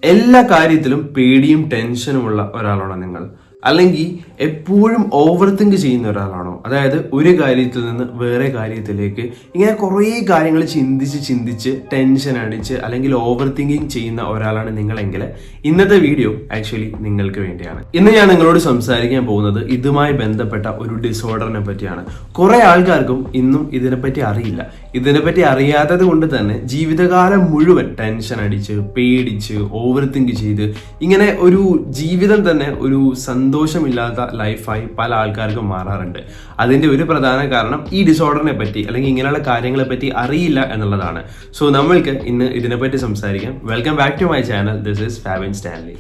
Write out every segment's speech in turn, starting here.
എല്ലാ കാര്യത്തിലും പേടിയും ടെൻഷനുമുള്ള ഒരാളാണോ നിങ്ങൾ? അല്ലെങ്കിൽ എപ്പോഴും ഓവർ തിങ്ക് ചെയ്യുന്ന ഒരാളാണോ? അതായത് ഒരു കാര്യത്തിൽ നിന്ന് വേറെ കാര്യത്തിലേക്ക് ഇങ്ങനെ കുറേ കാര്യങ്ങൾ ചിന്തിച്ച് ടെൻഷൻ അടിച്ച് അല്ലെങ്കിൽ ഓവർ തിങ്കിങ് ചെയ്യുന്ന ഒരാളാണ് നിങ്ങളെങ്കിൽ ഇന്നത്തെ വീഡിയോ ആക്ച്വലി നിങ്ങൾക്ക് വേണ്ടിയാണ്. ഇന്ന് ഞാൻ നിങ്ങളോട് സംസാരിക്കാൻ പോകുന്നത് ഇതുമായി ബന്ധപ്പെട്ട ഒരു ഡിസോർഡറിനെ പറ്റിയാണ്. കുറെ ആൾക്കാർക്കും ഇന്നും ഇതിനെപ്പറ്റി അറിയില്ല. ഇതിനെപ്പറ്റി അറിയാത്തത് കൊണ്ട് തന്നെ ജീവിതകാലം മുഴുവൻ ടെൻഷൻ അടിച്ച് പേടിച്ച് ഓവർ തിങ്ക് ചെയ്ത് ഇങ്ങനെ ഒരു ജീവിതം തന്നെ ഒരു സന്തോഷമില്ലാത്ത ലൈഫായി പല ആൾക്കാർക്കും മാറാറുണ്ട്. അതിന്റെ ഒരു പ്രധാന കാരണം ഈ ഡിസോർഡറിനെ പറ്റി അല്ലെങ്കിൽ ഇങ്ങനെയുള്ള കാര്യങ്ങളെ പറ്റി അറിയില്ല എന്നുള്ളതാണ്. സോ നമ്മൾക്ക് ഇന്ന് ഇതിനെപ്പറ്റി സംസാരിക്കാം. Welcome back to my channel. This is Fabin Stanley.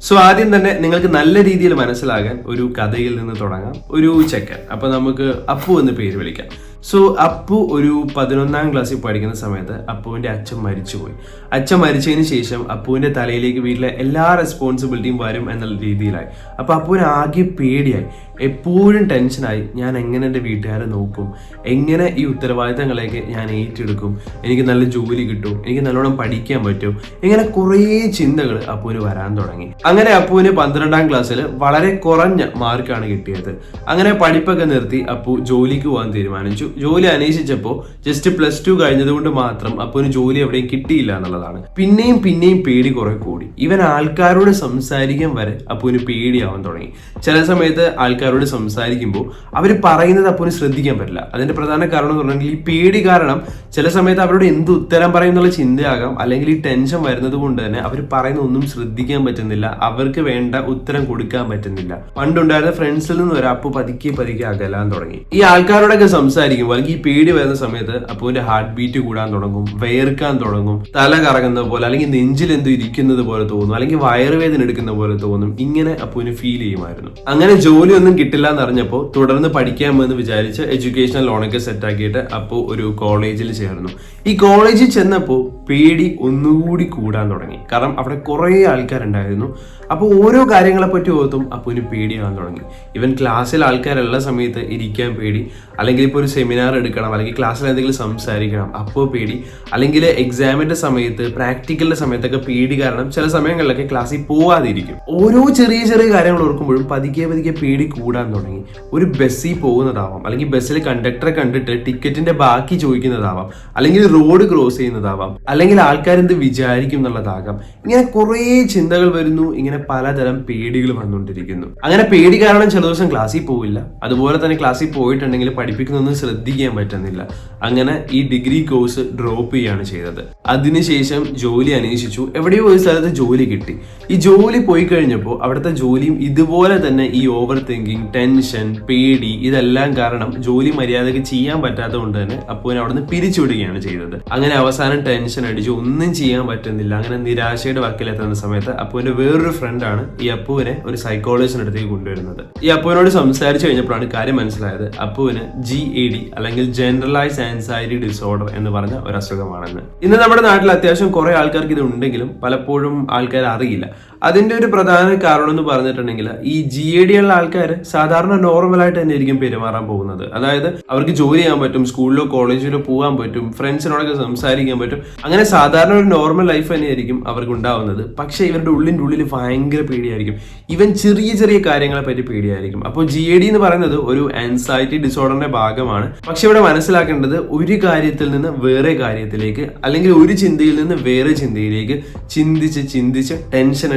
So ആദ്യം തന്നെ നിങ്ങൾക്ക് നല്ല രീതിയിൽ മനസ്സിലാകാൻ ഒരു കഥയിൽ നിന്ന് തുടങ്ങാം. ഒരു ചെക്കൻ, അപ്പൊ നമുക്ക് അപ്പു എന്ന് പേര് വിളിക്കാം. സോ അപ്പു ഒരു 11ാം ക്ലാസ്സിൽ പഠിക്കുന്ന സമയത്ത് അപ്പുവിന്റെ അച്ഛൻ മരിച്ചുപോയി. അച്ഛൻ മരിച്ചതിന് ശേഷം അപ്പുവിന്റെ തലയിലേക്ക് വീട്ടിലെ എല്ലാ റെസ്പോൺസിബിലിറ്റിയും വരും എന്നുള്ള രീതിയിലായി. അപ്പൊ അപ്പുവിന് ആകെ പേടിയായി, എപ്പോഴും ടെൻഷനായി. ഞാൻ എങ്ങനെ എൻ്റെ വീട്ടുകാരെ നോക്കും, എങ്ങനെ ഈ ഉത്തരവാദിത്തങ്ങളൊക്കെ ഞാൻ ഏറ്റെടുക്കും, എനിക്ക് നല്ല ജോലി കിട്ടും, എനിക്ക് നല്ലോണം പഠിക്കാൻ പറ്റും, ഇങ്ങനെ കുറേ ചിന്തകൾ അപ്പുവിന് വരാൻ തുടങ്ങി. അങ്ങനെ അപ്പുവിന് 12ാം ക്ലാസ്സിൽ വളരെ കുറഞ്ഞ മാർക്കാണ് കിട്ടിയത്. അങ്ങനെ പഠിപ്പൊക്കെ നിർത്തി അപ്പു ജോലിക്ക് പോകാൻ തീരുമാനിച്ചു. ജോലി അന്വേഷിച്ചപ്പോൾ ജസ്റ്റ് +2 കഴിഞ്ഞതുകൊണ്ട് മാത്രം അപ്പുവിന് ജോലി എവിടെയും കിട്ടിയില്ല എന്നുള്ളതാണ്. പിന്നെയും പേടി കുറെ കൂടി. ഇവൻ ആൾക്കാരോട് സംസാരിക്കാൻ വരെ അപ്പുവിന് പേടിയാവാൻ തുടങ്ങി. ചില സമയത്ത് ആൾക്കാരോട് സംസാരിക്കുമ്പോൾ അവർ പറയുന്നത് അപ്പുവിന് ശ്രദ്ധിക്കാൻ പറ്റില്ല. അതിന്റെ പ്രധാന കാരണം എന്ന് പറഞ്ഞാൽ ഈ പേടി കാരണം ചില സമയത്ത് അവരോട് എന്ത് ഉത്തരം പറയും എന്നുള്ള ചിന്തയാകാം, അല്ലെങ്കിൽ ഈ ടെൻഷൻ വരുന്നത് കൊണ്ട് തന്നെ അവർ പറയുന്ന ഒന്നും ശ്രദ്ധിക്കാൻ പറ്റുന്നില്ല, അവർക്ക് വേണ്ട ഉത്തരം കൊടുക്കാൻ പറ്റുന്നില്ല. പണ്ടുണ്ടായിരുന്ന ഫ്രണ്ട്സിൽ നിന്ന് വരെ അപ്പു പതുക്കെ അകലാൻ തുടങ്ങി. ഈ ആൾക്കാരോടൊക്കെ സംസാരിക്കും അല്ലെങ്കിൽ ഈ പേടി വരുന്ന സമയത്ത് അപ്പുവിന്റെ ഹാർട്ട് ബീറ്റ് കൂടാൻ തുടങ്ങും, വിയർക്കാൻ തുടങ്ങും, തല കറങ്ങുന്ന പോലെ, അല്ലെങ്കിൽ നെഞ്ചിൽ എന്തോ ഇരിക്കുന്നത് പോലെ തോന്നും, അല്ലെങ്കിൽ വയറുവേദന എടുക്കുന്ന പോലെ തോന്നും. ഇങ്ങനെ അപ്പുവിന് ഫീൽ ചെയ്യുമായിരുന്നു. അങ്ങനെ ജോലി ഒന്നും കിട്ടില്ല എന്നറിഞ്ഞപ്പോൾ തുടർന്ന് പഠിക്കാമെന്ന് വിചാരിച്ച് എഡ്യൂക്കേഷണൽ ലോണൊക്കെ സെറ്റാക്കിയിട്ട് അപ്പു ഒരു കോളേജിൽ ചേർന്നു. ഈ കോളേജിൽ ചെന്നപ്പോൾ പേടി ഒന്നുകൂടി കൂടാൻ തുടങ്ങി. കാരണം അവിടെ കുറെ ആൾക്കാരുണ്ടായിരുന്നു. അപ്പോൾ ഓരോ കാര്യങ്ങളെ പറ്റി ഓർത്തും അപ്പുവിന് പേടിയാകാൻ തുടങ്ങി. ഇവൻ ക്ലാസ്സിൽ ആൾക്കാരുള്ള സമയത്ത് ഇരിക്കാൻ പേടി, അല്ലെങ്കിൽ ഇപ്പോൾ ഒരു സെമിനാർ എടുക്കണം, അല്ലെങ്കിൽ ക്ലാസ്സിൽ എന്തെങ്കിലും സംസാരിക്കണം അപ്പോൾ പേടി, അല്ലെങ്കിൽ എക്സാമിന്റെ സമയത്ത് പ്രാക്ടിക്കലിന്റെ സമയത്തൊക്കെ പേടി കാരണം ചില സമയങ്ങളിലൊക്കെ ക്ലാസ്സിൽ പോവാതിരിക്കും. ഓരോ ചെറിയ കാര്യങ്ങൾ ഓർക്കുമ്പോഴും പതുക്കെ പേടി കൂടാൻ തുടങ്ങി. ഒരു ബസ്സിൽ പോകുന്നതാവാം, അല്ലെങ്കിൽ ബസ്സിൽ കണ്ടക്ടറെ കണ്ടിട്ട് ടിക്കറ്റിന്റെ ബാക്കി ചോദിക്കുന്നതാവാം, അല്ലെങ്കിൽ റോഡ് ക്രോസ് ചെയ്യുന്നതാവാം, അല്ലെങ്കിൽ ആൾക്കാരെന്ത് വിചാരിക്കും എന്നുള്ളതാകാം. ഇങ്ങനെ കുറേ ചിന്തകൾ വരുന്നു. ഇങ്ങനെ പലതരം പേടികൾ വന്നുകൊണ്ടിരിക്കുന്നു. അങ്ങനെ പേടി കാരണം ചില ദിവസം ക്ലാസ്സിൽ പോവില്ല. അതുപോലെ തന്നെ ക്ലാസ്സിൽ പോയിട്ടുണ്ടെങ്കിൽ പഠിപ്പിക്കുന്നൊന്നും ശ്രദ്ധിക്കാൻ പറ്റുന്നില്ല. അങ്ങനെ ഈ ഡിഗ്രി കോഴ്സ് ഡ്രോപ്പ് ചെയ്യാണ് ചെയ്തത്. അതിനുശേഷം ജോലി അന്വേഷിച്ചു. എവിടെയോ ഒരു സ്ഥലത്ത് ജോലി കിട്ടി. ഈ ജോലി പോയി കഴിഞ്ഞപ്പോൾ അവിടുത്തെ ജോലിയും ഇതുപോലെ തന്നെ ഈ ഓവർ തിങ്കിങ്, ടെൻഷൻ, പേടി ഇതെല്ലാം കാരണം ജോലി മര്യാദയ്ക്ക് ചെയ്യാൻ പറ്റാത്തത് കൊണ്ട് തന്നെ അപ്പുവിനെ അവിടുന്ന് പിരിച്ചുവിടുകയാണ് ചെയ്തത്. അങ്ങനെ അവസാനം ടെൻഷൻ അടിച്ച് ഒന്നും ചെയ്യാൻ പറ്റുന്നില്ല. അങ്ങനെ നിരാശയുടെ വക്കിലെത്തുന്ന സമയത്ത് അപ്പുവിന്റെ വേറൊരു ഫ്രണ്ടാണ് ഈ അപ്പുവിനെ ഒരു സൈക്കോളജിസ്റ്റിന്റെ അടുത്തേക്ക് കൊണ്ടുവരുന്നത്. ഈ അപ്പുവിനോട് സംസാരിച്ചു കഴിഞ്ഞപ്പോഴാണ് കാര്യം മനസ്സിലായത്. അപ്പുവിന് GAD അല്ലെങ്കിൽ ജനറലൈസ്ഡ് ആൻസൈറ്റി ഡിസോർഡർ എന്ന് പറഞ്ഞ ഒരു അസുഖമാണെന്ന്. ഇന്ന് നമ്മുടെ നാട്ടിൽ അത്യാവശ്യം കുറെ ആൾക്കാർക്ക് ഇത് ഉണ്ടെങ്കിലും പലപ്പോഴും ആൾക്കാർ അറിയില്ല. അതിന്റെ ഒരു പ്രധാന കാരണം എന്ന് പറഞ്ഞിട്ടുണ്ടെങ്കിൽ ഈ GAD ഉള്ള ആൾക്കാർ സാധാരണ നോർമലായിട്ട് തന്നെ ആയിരിക്കും പെരുമാറാൻ പോകുന്നത്. അതായത് അവർക്ക് ജോലി ചെയ്യാൻ പറ്റും, സ്കൂളിലോ കോളേജിലോ പോകാൻ പറ്റും, ഫ്രണ്ട്സിനോടൊക്കെ സംസാരിക്കാൻ പറ്റും. അങ്ങനെ സാധാരണ ഒരു നോർമൽ ലൈഫ് തന്നെയായിരിക്കും അവർക്ക് ഉണ്ടാവുന്നത്. പക്ഷെ ഇവരുടെ ഉള്ളിൽ ഭയങ്കര പേടിയായിരിക്കും. ഇവൻ ചെറിയ കാര്യങ്ങളെ പറ്റി പേടിയായിരിക്കും. അപ്പോൾ GAD എന്ന് പറയുന്നത് ഒരു ആൻസൈറ്റി ഡിസോർഡറിന്റെ ഭാഗമാണ്. പക്ഷെ ഇവിടെ മനസ്സിലാക്കേണ്ടത് ഒരു കാര്യത്തിൽ നിന്ന് വേറെ കാര്യത്തിലേക്ക്, അല്ലെങ്കിൽ ഒരു ചിന്തയിൽ നിന്ന് വേറെ ചിന്തയിലേക്ക് ചിന്തിച്ച് ടെൻഷൻ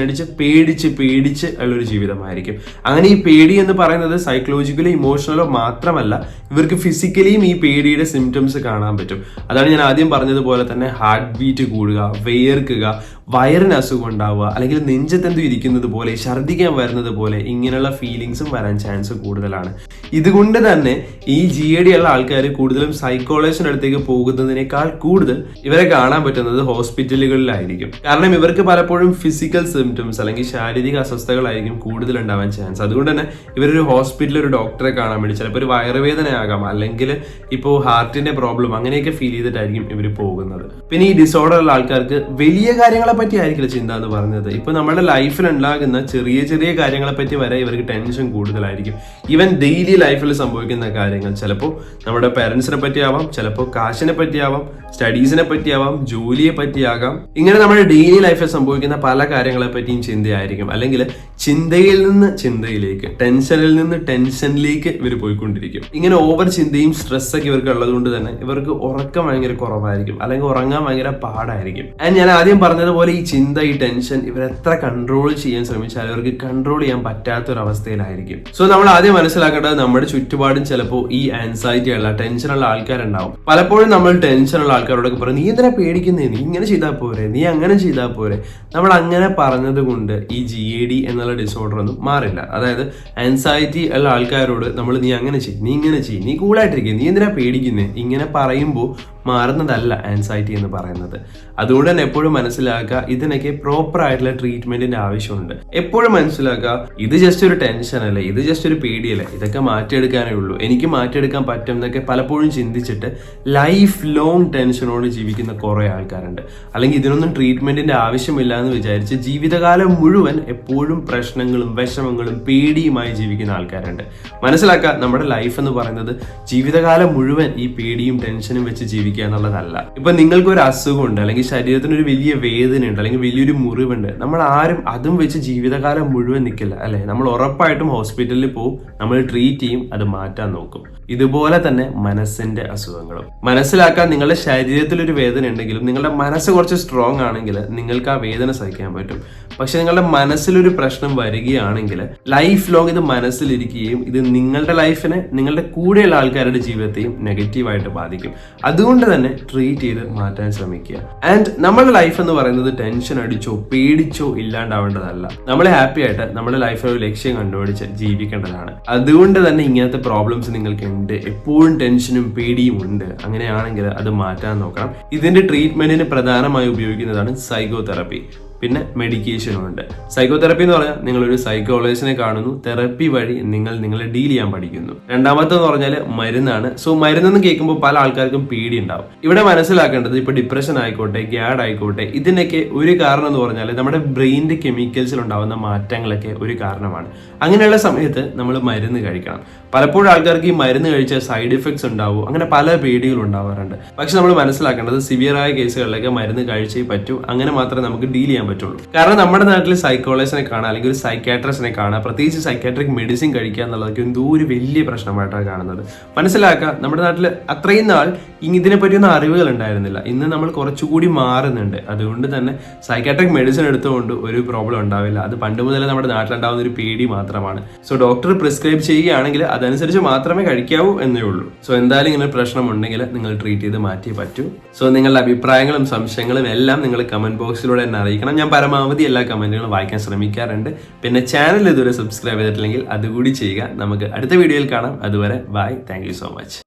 അടിച്ച് പേടിച്ച് ഉള്ളൊരു ജീവിതമായിരിക്കും. അങ്ങനെ ഈ പേടി എന്ന് പറയുന്നത് സൈക്കോളജിക്കലോ ഇമോഷണലോ മാത്രമല്ല, ഇവർക്ക് ഫിസിക്കലിയും ഈ പേടിയുടെ സിംറ്റംസ് കാണാൻ പറ്റും. അതാണ് ഞാൻ ആദ്യം പറഞ്ഞതുപോലെ തന്നെ ഹാർട്ട് ബീറ്റ് കൂടുക, വിയർക്കുക, വയറിന് അസുഖം ഉണ്ടാവുക, അല്ലെങ്കിൽ നെഞ്ചത്തെന്തും ഇരിക്കുന്നത് പോലെ, ഛർദ്ദിക്കാൻ വരുന്നത് പോലെ ഇങ്ങനെയുള്ള ഫീലിങ്സും വരാൻ ചാൻസ് കൂടുതലാണ്. ഇതുകൊണ്ട് തന്നെ ഈ GAD ഉള്ള ആൾക്കാർ കൂടുതലും സൈക്കോളജിസ്റ്റിന്റെ അടുത്തേക്ക് പോകുന്നതിനേക്കാൾ കൂടുതൽ ഇവരെ കാണാൻ പറ്റുന്നത് ഹോസ്പിറ്റലുകളിലായിരിക്കും. കാരണം ഇവർക്ക് പലപ്പോഴും ഫിസിക്കൽ സിംറ്റംസ് അല്ലെങ്കിൽ ശാരീരിക അസ്വസ്ഥകളായിരിക്കും കൂടുതൽ ഉണ്ടാവാൻ ചാൻസ്. അതുകൊണ്ട് തന്നെ ഇവരൊരു ഹോസ്പിറ്റലിൽ ഒരു ഡോക്ടറെ കാണാൻ വേണ്ടി, ചിലപ്പോൾ ഒരു വയറുവേദനയാകാം, അല്ലെങ്കിൽ ഇപ്പോൾ ഹാർട്ടിന്റെ പ്രോബ്ലം അങ്ങനെയൊക്കെ ഫീൽ ചെയ്തിട്ടായിരിക്കും ഇവർ പോകുന്നത്. പിന്നെ ഈ ഡിസോർഡർ ഉള്ള ആൾക്കാർക്ക് വലിയ കാര്യങ്ങളെ പറ്റി ആയിരിക്കില്ല ചിന്ത എന്ന് പറഞ്ഞത്. ഇപ്പൊ നമ്മുടെ ലൈഫിൽ ഉണ്ടാകുന്ന ചെറിയ ചെറിയ കാര്യങ്ങളെ പറ്റി വരെ ഇവർക്ക് ടെൻഷൻ കൂടുതലായിരിക്കും. ഈവൻ ഡെയിലി ലൈഫിൽ സംഭവിക്കുന്ന കാര്യങ്ങൾ ചിലപ്പോൾ നമ്മുടെ പേരൻസിനെ പറ്റിയാവാം, ചിലപ്പോൾ കാശിനെ പറ്റിയാവാം, സ്റ്റഡീസിനെ പറ്റിയാവാം, ജോലിയെ പറ്റിയാകാം. ഇങ്ങനെ നമ്മുടെ ഡെയിലി ലൈഫിൽ സംഭവിക്കുന്ന പല കാര്യങ്ങളെ പറ്റിയും ചിന്തയായിരിക്കും. അല്ലെങ്കിൽ ചിന്തയിൽ നിന്ന് ചിന്തയിലേക്ക്, ടെൻഷനിൽ നിന്ന് ടെൻഷനിലേക്ക് ഇവർ പോയിക്കൊണ്ടിരിക്കും. ഇങ്ങനെ ഓവർ ചിന്തയും സ്ട്രെസ്സൊക്കെ ഇവർക്ക് ഉള്ളത് കൊണ്ട് തന്നെ ഇവർക്ക് ഉറക്കം ഭയങ്കര കുറവായിരിക്കും, അല്ലെങ്കിൽ ഉറങ്ങാൻ ഭയങ്കര പാടായിരിക്കും. ആൻഡ് ഞാൻ ആദ്യം പറഞ്ഞതുപോലെ ഈ ചിന്ത, ഈ ടെൻഷൻ ഇവർ എത്ര കൺട്രോൾ ചെയ്യാൻ ശ്രമിച്ചാലും ഇവർക്ക് കൺട്രോൾ ചെയ്യാൻ പറ്റാത്തൊരവസ്ഥയിലായിരിക്കും. സോ നമ്മൾ ആദ്യം മനസ്സിലാക്കേണ്ടത് നമ്മുടെ ചുറ്റുപാടും ചിലപ്പോൾ ഈ ആൻസൈറ്റി ഉള്ള, ടെൻഷനുള്ള ആൾക്കാരുണ്ടാവും. പലപ്പോഴും നമ്മൾ ടെൻഷനുള്ള ആൾക്കാരോടൊക്കെ പറയും, നീ എന്തിനാ പേടിക്കുന്നേ, നീ ഇങ്ങനെ ചെയ്താൽ പോരെ, നീ അങ്ങനെ ചെയ്താൽ പോരെ. നമ്മൾ അങ്ങനെ പറഞ്ഞത് കൊണ്ട് ഈ GAD എന്നുള്ള ഡിസോർഡർ ഒന്നും മാറില്ല. അതായത് ആൻസൈറ്റി ഉള്ള ആൾക്കാരോട് നമ്മൾ നീ അങ്ങനെ ചെയ്യും, നീ ഇങ്ങനെ ചെയ്യും, നീ കൂളായിട്ടിരിക്കുക, നീ എന്തിനാ പേടിക്കുന്നേ, ഇങ്ങനെ പറയുമ്പോൾ മാറുന്നതല്ല ആൻസൈറ്റി എന്ന് പറയുന്നത്. അതുകൊണ്ട് തന്നെ എപ്പോഴും മനസ്സിലാക്കുക, ഇതിനൊക്കെ പ്രോപ്പർ ആയിട്ടുള്ള ട്രീറ്റ്മെന്റിന്റെ ആവശ്യമുണ്ട്. എപ്പോഴും മനസ്സിലാക്കുക, ഇത് ജസ്റ്റ് ഒരു ടെൻഷൻ അല്ലേ, ഇത് ജസ്റ്റ് ഒരു പേടിയല്ലേ, ഇതൊക്കെ മാറ്റിയെടുക്കാനേ ഉള്ളൂ, എനിക്ക് മാറ്റിയെടുക്കാൻ പറ്റും എന്നൊക്കെ പലപ്പോഴും ചിന്തിച്ചിട്ട് ലൈഫ് ലോങ് ടെൻഷനോട് ജീവിക്കുന്ന കുറെ ആൾക്കാരുണ്ട്. അല്ലെങ്കിൽ ഇതിനൊന്നും ട്രീറ്റ്മെന്റിന്റെ ആവശ്യമില്ല എന്ന് വിചാരിച്ച് ജീവിതകാലം മുഴുവൻ എപ്പോഴും പ്രശ്നങ്ങളും വിഷമങ്ങളും പേടിയുമായി ജീവിക്കുന്ന ആൾക്കാരുണ്ട്. മനസ്സിലാക്കുക, നമ്മുടെ ലൈഫ് എന്ന് പറയുന്നത് ജീവിതകാലം മുഴുവൻ ഈ പേടിയും ടെൻഷനും വെച്ച് ജീവിക്കുക എന്നുള്ളതല്ല. ഇപ്പൊ നിങ്ങൾക്ക് ഒരു അസുഖമുണ്ട്, അല്ലെങ്കിൽ ശരീരത്തിന് ഒരു വലിയ വേദനയുണ്ട്, അല്ലെങ്കിൽ വലിയൊരു മുറിവുണ്ട്, നമ്മൾ ആരും അതും വെച്ച് ജീവിതകാലം മുഴുവൻ നിൽക്കില്ല അല്ലെ. നമ്മൾ ഉറപ്പായിട്ടും ഹോസ്പിറ്റലിൽ പോകും, നമ്മൾ ട്രീറ്റ് ചെയ്യും, അത് മാറ്റാൻ നോക്കും. ഇതുപോലെ തന്നെ മനസ്സിന്റെ അസുഖങ്ങളും മനസ്സിലാക്കാൻ, നിങ്ങളുടെ ശരീരത്തിൽ ഒരു വേദന ഉണ്ടെങ്കിലും നിങ്ങളുടെ മനസ്സ് കുറച്ച് സ്ട്രോങ് ആണെങ്കിൽ നിങ്ങൾക്ക് ആ വേദന സഹിക്കാൻ പറ്റും. പക്ഷെ നിങ്ങളുടെ മനസ്സിലൊരു പ്രശ്നം വരികയാണെങ്കിൽ ലൈഫ് ലോങ് ഇത് മനസ്സിലിരിക്കുകയും ഇത് നിങ്ങളുടെ ലൈഫിനെ, നിങ്ങളുടെ കൂടെയുള്ള ആൾക്കാരുടെ ജീവിതത്തെയും നെഗറ്റീവായിട്ട് ബാധിക്കും. അതുകൊണ്ട് തന്നെ ട്രീറ്റ് ചെയ്ത് മാറ്റാൻ ശ്രമിക്കുക. ആൻഡ് നമ്മുടെ ലൈഫ് എന്ന് പറയുന്നത് ടെൻഷൻ അടിച്ചോ പേടിച്ചോ ഇല്ലാണ്ടാവേണ്ടതല്ല. നമ്മൾ ഹാപ്പി ആയിട്ട് നമ്മുടെ ലൈഫിൽ ഒരു ലക്ഷ്യം കണ്ടുപിടിച്ച് ജീവിക്കേണ്ടതാണ്. അതുകൊണ്ട് തന്നെ ഇങ്ങനത്തെ പ്രോബ്ലംസ് നിങ്ങൾക്ക് ഉണ്ട്, എപ്പോഴും ടെൻഷനും പേടിയും ഉണ്ട്, അങ്ങനെയാണെങ്കിൽ അത് മാറ്റാൻ നോക്കണം. ഇതിന്റെ ട്രീറ്റ്മെന്റിന് പ്രധാനമായി ഉപയോഗിക്കുന്നതാണ് സൈക്കോതെറപ്പി. പിന്നെ മെഡിക്കേഷനും ഉണ്ട്. സൈക്കോതെറപ്പി എന്ന് പറഞ്ഞാൽ നിങ്ങളൊരു സൈക്കോളജിസ്റ്റിനെ കാണുന്നു, തെറപ്പി വഴി നിങ്ങളെ ഡീൽ ചെയ്യാൻ പഠിക്കുന്നു. രണ്ടാമത്തെന്ന് പറഞ്ഞാൽ മരുന്നാണ്. സോ മരുന്നെന്ന് കേൾക്കുമ്പോൾ പല ആൾക്കാർക്കും പേടി ഉണ്ടാവും. ഇവിടെ മനസ്സിലാക്കേണ്ടത്, ഇപ്പൊ ഡിപ്രഷൻ ആയിക്കോട്ടെ, ഗ്യാഡ് ആയിക്കോട്ടെ, ഇതിനൊക്കെ ഒരു കാരണം എന്ന് പറഞ്ഞാൽ നമ്മുടെ ബ്രെയിനിന്റെ കെമിക്കൽസിൽ ഉണ്ടാവുന്ന മാറ്റങ്ങളൊക്കെ ഒരു കാരണമാണ്. അങ്ങനെയുള്ള സമയത്ത് നമ്മൾ മരുന്ന് കഴിക്കണം. പലപ്പോഴും ആൾക്കാർക്ക് ഈ മരുന്ന് കഴിച്ചാൽ സൈഡ് ഇഫക്ട്സ് ഉണ്ടാവും, അങ്ങനെ പല പേടികളും ഉണ്ടാവാറുണ്ട്. പക്ഷെ നമ്മൾ മനസ്സിലാക്കേണ്ടത്, സിവിയറായ കേസുകളിലൊക്കെ മരുന്ന് കഴിച്ചേ പറ്റൂ, അങ്ങനെ മാത്രമേ നമുക്ക് ഡീൽ ചെയ്യാൻ പറ്റുള്ളൂ. കാരണം നമ്മുടെ നാട്ടിൽ സൈക്കോളജിസ്റ്റിനെ കാണാൻ, അല്ലെങ്കിൽ ഒരു സൈക്കാട്രിസ്റ്റിനെ കാണാൻ, പ്രത്യേകിച്ച് സൈക്കാട്രിക് മെഡിസിൻ കഴിക്കുക എന്നുള്ളതൊക്കെ എന്തോ ഒരു വലിയ പ്രശ്നമായിട്ടാണ് കാണുന്നത്. മനസ്സിലാക്കുക, നമ്മുടെ നാട്ടിൽ അത്രയും നാൾ ഇതിനെ പറ്റിയൊന്നും അറിവുകൾ ഉണ്ടായിരുന്നില്ല. ഇന്ന് നമ്മൾ കുറച്ചുകൂടി മാറുന്നുണ്ട്. അതുകൊണ്ട് തന്നെ സൈക്കാട്രിക് മെഡിസിൻ എടുത്തുകൊണ്ട് ഒരു പ്രോബ്ലം ഉണ്ടാവില്ല. അത് പണ്ട് മുതലേ നമ്മുടെ നാട്ടിലുണ്ടാവുന്ന ഒരു പേടി മാത്രമാണ്. സോ ഡോക്ടർ പ്രിസ്ക്രൈബ് ചെയ്യുകയാണെങ്കിൽ അതനുസരിച്ച് മാത്രമേ കഴിക്കാവൂ എന്നേ ഉള്ളൂ. സോ എന്തായാലും ഇങ്ങനെ പ്രശ്നം ഉണ്ടെങ്കിൽ നിങ്ങൾ ട്രീറ്റ് ചെയ്ത് മാറ്റിയേ പറ്റൂ. സോ നിങ്ങളുടെ അഭിപ്രായങ്ങളും സംശയങ്ങളും എല്ലാം നിങ്ങൾ കമന്റ് ബോക്സിലൂടെ എന്നെ അറിയിക്കണം. ഞാൻ പരമാവധി എല്ലാ കമന്റുകളും വായിക്കാൻ ശ്രമിക്കാറുണ്ട്. പിന്നെ ചാനൽ ഇതുവരെ സബ്സ്ക്രൈബ് ചെയ്തിട്ടില്ലെങ്കിൽ അതുകൂടി ചെയ്യുക. നമുക്ക് അടുത്ത വീഡിയോയിൽ കാണാം. അതുവരെ bye, thank you so much.